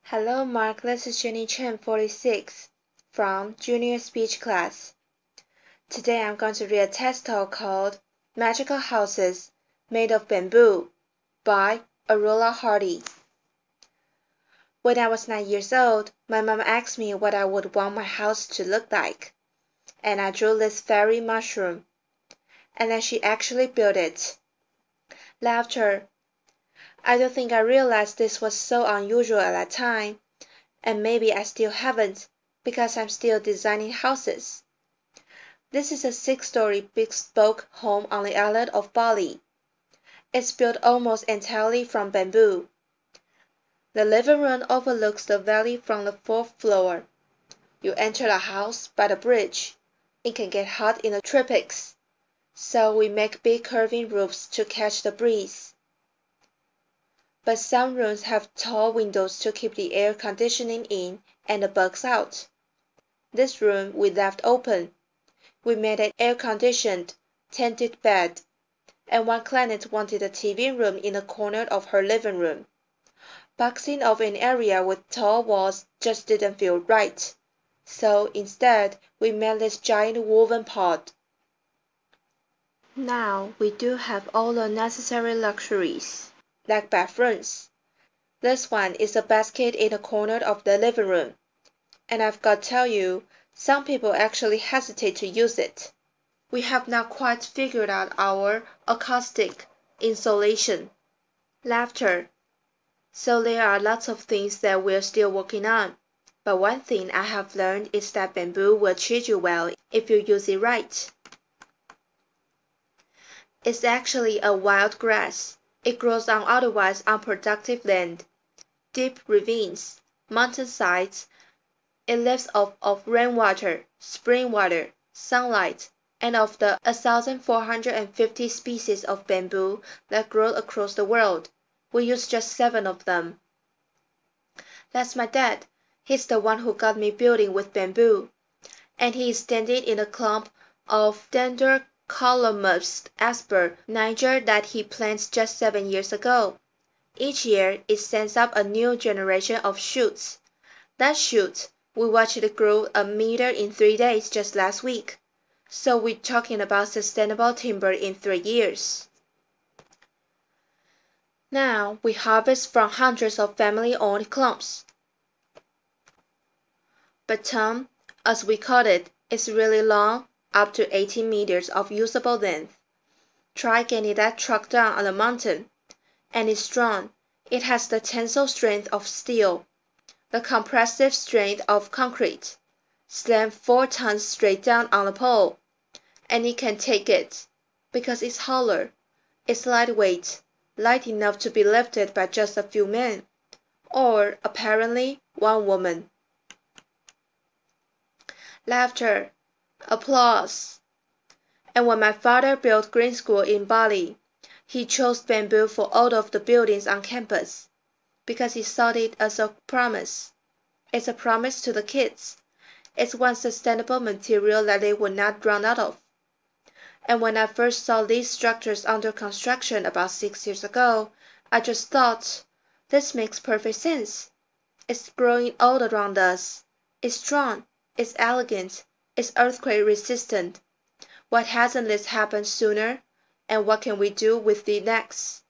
Hello, Mark. This is Jenny Chen, 46, from Junior Speech Class. Today I'm going to read a text talk called Magical Houses Made of Bamboo by Elora Hardy. When I was 9 years old, my mom asked me what I would want my house to look like, and I drew this fairy mushroom, and then she actually built it. Laughter. I don't think I realized this was so unusual at that time, and maybe I still haven't, because I'm still designing houses. This is a 6-story bespoke home on the island of Bali. It's built almost entirely from bamboo. The living room overlooks the valley from the 4th floor. You enter the house by the bridge. It can get hot in the tropics, so we make big curving roofs to catch the breeze. But some rooms have tall windows to keep the air conditioning in and the bugs out. This room we left open. We made an air-conditioned, tented bed, and one client wanted a TV room in a corner of her living room. Boxing off an area with tall walls just didn't feel right, so instead we made this giant woven pod. Now we do have all the necessary luxuries, like bathrooms. This one is a basket in the corner of the living room, and I've got to tell you, some people actually hesitate to use it. We have not quite figured out our acoustic insulation. Laughter. So there are lots of things that we're still working on, but one thing I have learned is that bamboo will treat you well if you use it right. It's actually a wild grass. It grows on otherwise unproductive land, deep ravines, mountainsides. It lives off of rainwater, spring water, sunlight, and of the 1,450 species of bamboo that grow across the world. We use just 7 of them. That's my dad. He's the one who got me building with bamboo, and he is standing in a clump of dendrocolumnus asper, Niger, that he planted just 7 years ago. Each year, it sends up a new generation of shoots. That shoot, we watched it grow a meter in 3 days just last week. So we're talking about sustainable timber in 3 years. Now we harvest from hundreds of family-owned clumps. But Tom, as we call it, is really long, up to 18 meters of usable length. Try getting that truck down on the mountain. And it's strong. It has the tensile strength of steel, the compressive strength of concrete. Slam 4 tons straight down on the pole, and it can take it, because it's hollow. It's lightweight, light enough to be lifted by just a few men, or apparently 1 woman. Laughter, applause. And when my father built green school in Bali, he chose bamboo for all of the buildings on campus, because he saw it as a promise. It's a promise to the kids. It's one sustainable material that they would not run out of. And when I first saw these structures under construction about 6 years ago, I just thought, this makes perfect sense. It's growing all around us. It's strong, it's elegant, it's earthquake resistant. Why hasn't this happened sooner? And what can we do with it next?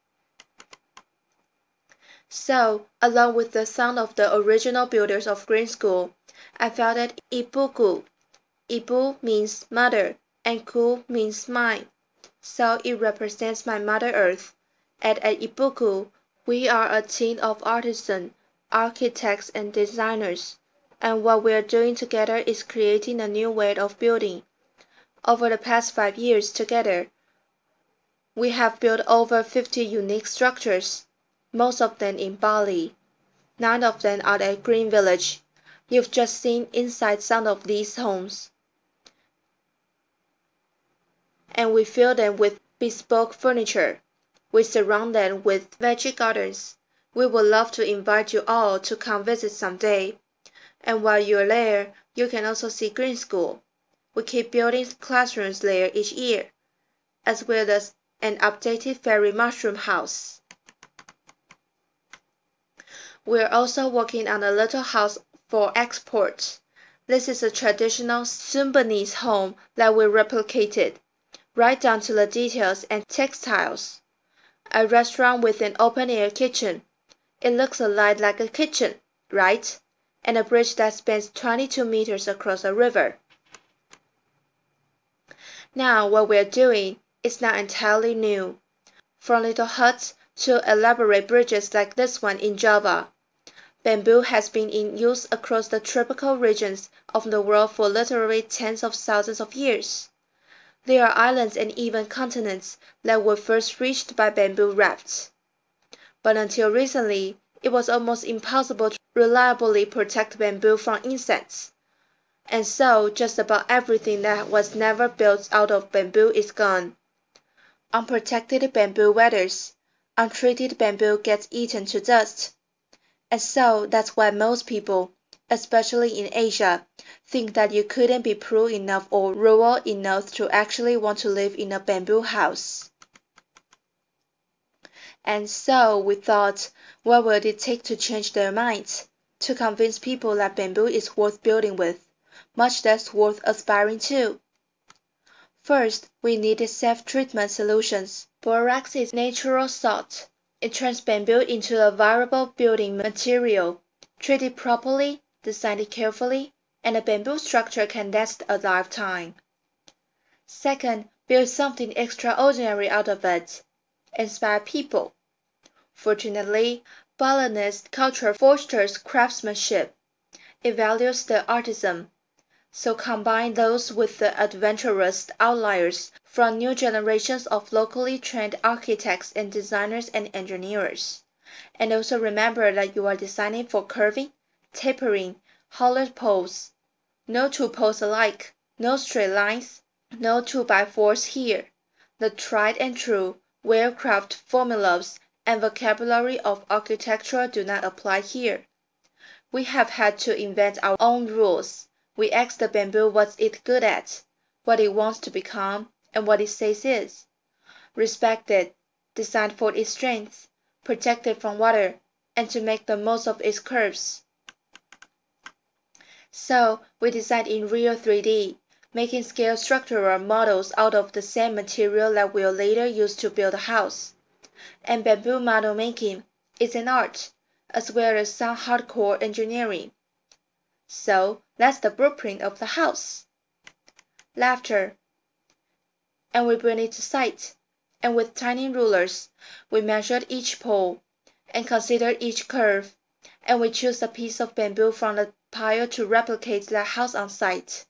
So, along with the son of the original builders of Green School, I felt that Ibuku. Ibu means mother, and Ku means mine. So it represents my Mother Earth. At Ibuku, we are a team of artisans, architects, and designers, and what we are doing together is creating a new way of building. Over the past 5 years together, we have built over 50 unique structures, most of them in Bali. 9 of them are at Green Village. You've just seen inside some of these homes. And we fill them with bespoke furniture. We surround them with veggie gardens. We would love to invite you all to come visit someday. And while you're there, you can also see Green School. We keep building classrooms there each year, as well as an updated fairy mushroom house. We're also working on a little house for export. This is a traditional Sundanese home that we replicated, right down to the details and textiles. A restaurant with an open-air kitchen. It looks a lot like a kitchen, right? And a bridge that spans 22 meters across a river. Now what we're doing is not entirely new. From little huts to elaborate bridges like this one in Java, bamboo has been in use across the tropical regions of the world for literally tens of thousands of years. There are islands and even continents that were first reached by bamboo rafts. But until recently, it was almost impossible to reliably protect bamboo from insects. And so just about everything that was never built out of bamboo is gone. Unprotected bamboo weathers. Untreated bamboo gets eaten to dust. And so that's why most people, especially in Asia, think that you couldn't be poor enough or rural enough to actually want to live in a bamboo house. And so we thought, what would it take to change their minds, to convince people that bamboo is worth building with, much less worth aspiring to? First, we needed self-treatment solutions. Borax is natural salt. It turns bamboo into a viable building material. Treat it properly, design it carefully, and a bamboo structure can last a lifetime. Second, build something extraordinary out of it. Inspire people. Fortunately, Balinese culture fosters craftsmanship. It values the artisan. So combine those with the adventurous outliers from new generations of locally trained architects and designers and engineers. And also remember that you are designing for curving, tapering, hollowed poles. No two poles alike, no straight lines, no 2x4s here. The tried and true, well-crafted formulas and vocabulary of architecture do not apply here. We have had to invent our own rules. We ask the bamboo what it's good at, what it wants to become, and what it says is. Respect it, designed for its strength, protect it from water, and to make the most of its curves. So we designed in real 3D, making scale structural models out of the same material that we'll later use to build a house. And bamboo model making is an art, as well as some hardcore engineering. So that's the blueprint of the house. Laughter. And we bring it to sight, and with tiny rulers, we measured each pole, and considered each curve, and we choose a piece of bamboo from the pile to replicate the house on site.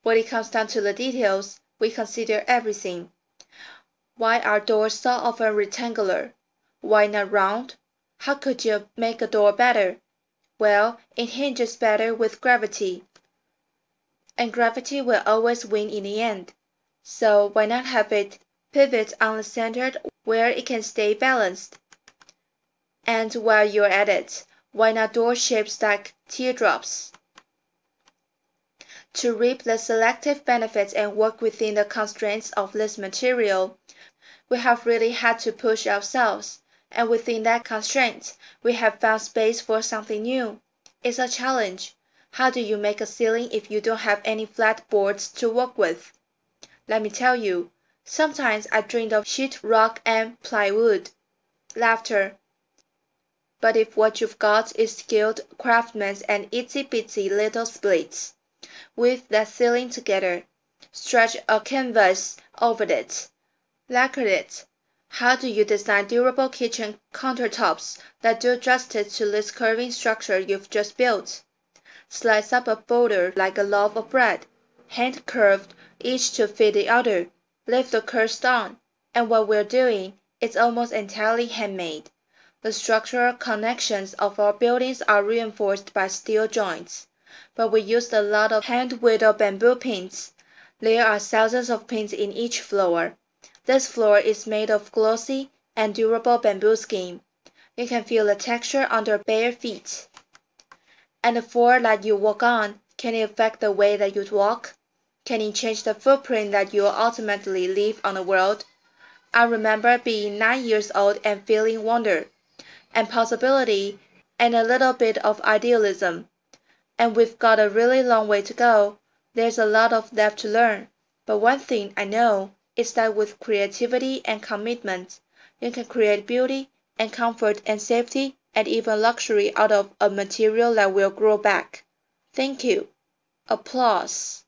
When it comes down to the details, we consider everything. Why are doors so often rectangular? Why not round? How could you make a door better? Well, it hinges better with gravity. And gravity will always win in the end. So why not have it pivot on the center where it can stay balanced? And while you're at it, why not door shapes like teardrops? To reap the selective benefits and work within the constraints of this material, we have really had to push ourselves, and within that constraint, we have found space for something new. It's a challenge. How do you make a ceiling if you don't have any flat boards to work with? Let me tell you, sometimes I dreamed of sheet rock and plywood. Laughter. But if what you've got is skilled craftsmen and itsy-bitsy little splits, weave that ceiling together, stretch a canvas over it, lacquer it. How do you design durable kitchen countertops that do justice to this curving structure you've just built? Slice up a boulder like a loaf of bread, hand curved, each to fit the other. Leave the curves on, and what we're doing is almost entirely handmade. The structural connections of our buildings are reinforced by steel joints, but we used a lot of hand-whittled bamboo pins. There are thousands of pins in each floor. This floor is made of glossy and durable bamboo skin. You can feel the texture under bare feet. And the floor that you walk on, can it affect the way that you walk? Can it change the footprint that you will ultimately leave on the world? I remember being 9 years old and feeling wonder. and possibility and a little bit of idealism. And we've got a really long way to go. There's a lot of left to learn. But one thing I know is that with creativity and commitment, you can create beauty and comfort and safety and even luxury out of a material that will grow back. Thank you. Applause.